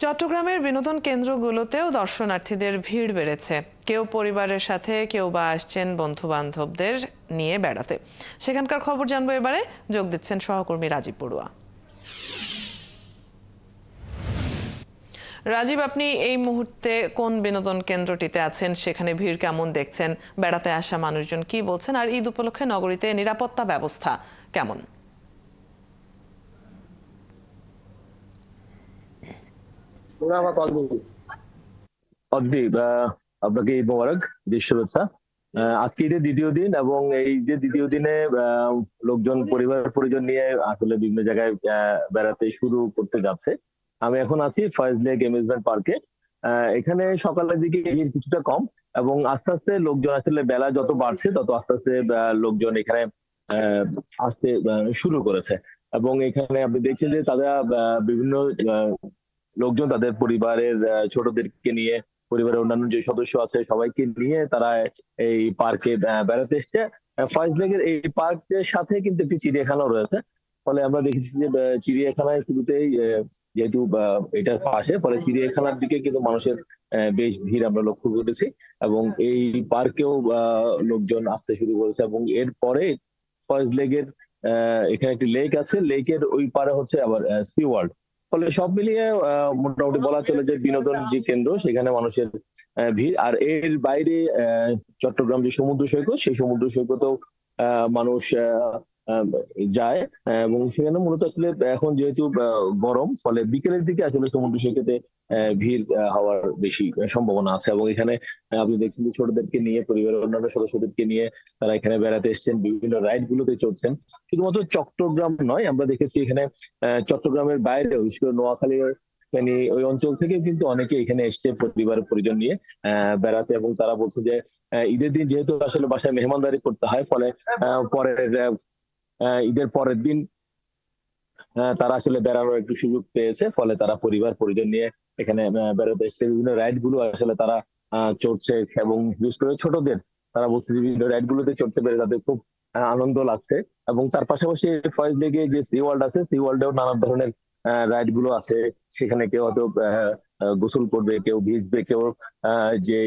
চট্টগ্রামের বিনোদন কেন্দ্রগুলোতেও দর্শনার্থীদের ভিড় বেড়েছে। কেউ পরিবারের সাথে, কেউ বা আসছেন বন্ধু বান্ধবদের নিয়ে বেড়াতে। সেখানকার খবর জানবো এবারে, যোগ দিচ্ছেন সহকর্মী রাজীব বড়ুয়া। রাজীব, আপনি এই মুহূর্তে কোন বিনোদন কেন্দ্রটিতে আছেন? সেখানে ভিড় কেমন দেখছেন? বেড়াতে আসা মানুষজন কি বলছেন? আর ঈদ উপলক্ষে নগরীতে নিরাপত্তা ব্যবস্থা কেমন? অদ্দীপ, আপনাকে ঈদ মোবারক, ঈদের শুভেচ্ছা। আজকে ঈদের দ্বিতীয় দিন এবং এই ঈদের দ্বিতীয় দিনে লোকজন পরিবার পরিজন নিয়ে আসলে বিভিন্ন জায়গায় বেড়াতে শুরু করতে যাচ্ছে। আমি এখন আছি ফয়েজ লেক অ্যামিউজমেন্ট পার্কে। এখানে সকালের দিকে ভিড় কিছুটা কম এবং আস্তে আস্তে লোকজন আসলে বেলা যত বাড়ছে তত আস্তে আস্তে লোকজন এখানে আসতে শুরু করেছে। এবং এখানে আপনি দেখছেন যে তারা বিভিন্ন লোকজন তাদের পরিবারের ছোটদেরকে নিয়ে, পরিবারের অন্যান্য যে সদস্য আছে সবাইকে নিয়ে তারা এই পার্কে বেড়াতে এসছে। ফয়েজ লেকের এই পার্কের সাথে কিন্তু একটি চিড়িয়াখানাও রয়েছে। ফলে আমরা দেখেছি যে চিড়িয়াখানায় শুরুতেই যেহেতু এটার পাশে, ফলে চিড়িয়াখানার দিকে কিন্তু মানুষের বেশ ভিড় আমরা লক্ষ্য করেছি। এবং এই পার্কেও লোকজন আসতে শুরু করেছে এবং এরপরে ফয়েজ লেকের এখানে একটি লেক আছে, লেকের ওই পারে হচ্ছে আবার সি ওয়ার্ল্ড। ফলে সব মিলিয়ে মোটামুটি বলা চলে যে বিনোদন যে কেন্দ্র সেখানে মানুষের ভিড়। আর এর বাইরে চট্টগ্রাম যে সমুদ্র সৈকত, সেই সমুদ্র সৈকতেও মানুষ আহ, যায়। এবং সেখানে মূলত আসলে এখন যেহেতু গরম, ফলে বিকেলের দিকে আসলে সমুদ্র সৈকতে ভিড় হওয়ার বেশি সম্ভাবনা আছে। এবং এখানে আপনি দেখছেন যে ছোটদেরকে নিয়ে, পরিবারের অন্যান্য সদস্যদেরকে নিয়ে তারা এখানে বেড়াতে এসেছেন, বিভিন্ন রাইড গুলোতে চড়ছেন। শুধুমাত্র চট্টগ্রাম নয়, আমরা দেখেছি এখানে চট্টগ্রামের বাইরে, বিশেষ করে নোয়াখালীর মানে ওই অঞ্চল থেকে কিন্তু অনেকে এখানে এসছে পরিবার পরিজন নিয়ে বেড়াতে। এবং তারা বলছে যে ঈদের দিন যেহেতু আসলে বাসায় মেহমানদারি করতে হয়, ফলে পরের ঈদের পরের দিন তারা আসলে বেড়ানোর একটু সুযোগ পেয়েছে। ফলে তারা পরিবার পরিজন নিয়ে এখানে বেড়াতে এসছে। বিভিন্ন রাইড গুলো আসলে তারা চড়ছে। এবং বিশেষ করে ছোটদের, তারা বলছে যে বিভিন্ন রাইড গুলোতে চড়তে পেরে তাদের খুব আনন্দ লাগছে। এবং তার পাশাপাশি ফয়েজ লেগে যে সি ওয়ার্ল্ড আছে, সি ওয়ার্ল্ডেও নানা ধরনের রাইড গুলো আছে। সেখানে কেউ হয়তো গোসল করবে, কেউ ভিজবে, কেউ যে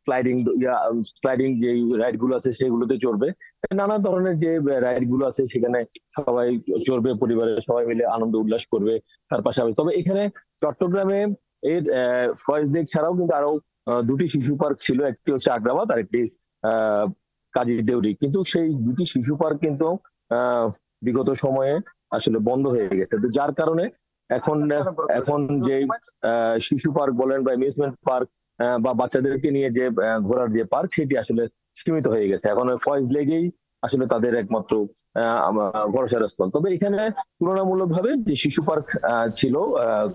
স্লাইডিং স্লাইডিং যে রাইড গুলো আছে সেগুলোতে চড়বে। নানা ধরনের যে রাইড গুলো আছে সেখানে সবাই চড়বে, পরিবারের সবাই মিলে আনন্দ উল্লাস করবে। তার পাশাপাশি তবে এখানে চট্টগ্রামে এর ফয়েজ লেক ছাড়াও কিন্তু আরো দুটি শিশু পার্ক ছিল, একটি হচ্ছে আগ্রাবাদ আর একটি আহ কাজী দেউরি। কিন্তু সেই দুটি শিশু পার্ক কিন্তু আহ বিগত সময়ে আসলে বন্ধ হয়ে গেছে। তো যার কারণে এখন এখন যে শিশু পার্ক বলেন বা অ্যামিউজমেন্ট পার্ক বা বাচ্চাদেরকে নিয়ে যে ঘোরার যে পার্ক, সেটি আসলে সীমিত হয়ে গেছে। এখন ফয়েজ লেগেই আসলে তাদের একমাত্র ভরসার স্থল। তবে এখানে তুলনামূলক ভাবে যে শিশু পার্ক ছিল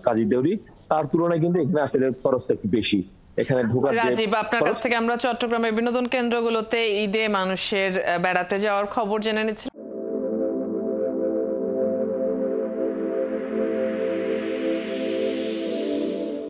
কাজী দেউরি, তার তুলনায় কিন্তু এখানে আসলে খরচটা একটু বেশি। এখানে ঢোকার যে রাজীব, আপনার কাছ থেকে আমরা চট্টগ্রামের বিনোদন কেন্দ্রগুলোতে ঈদে মানুষের বেড়াতে যাওয়ার খবর জেনে নিচ্ছিলাম।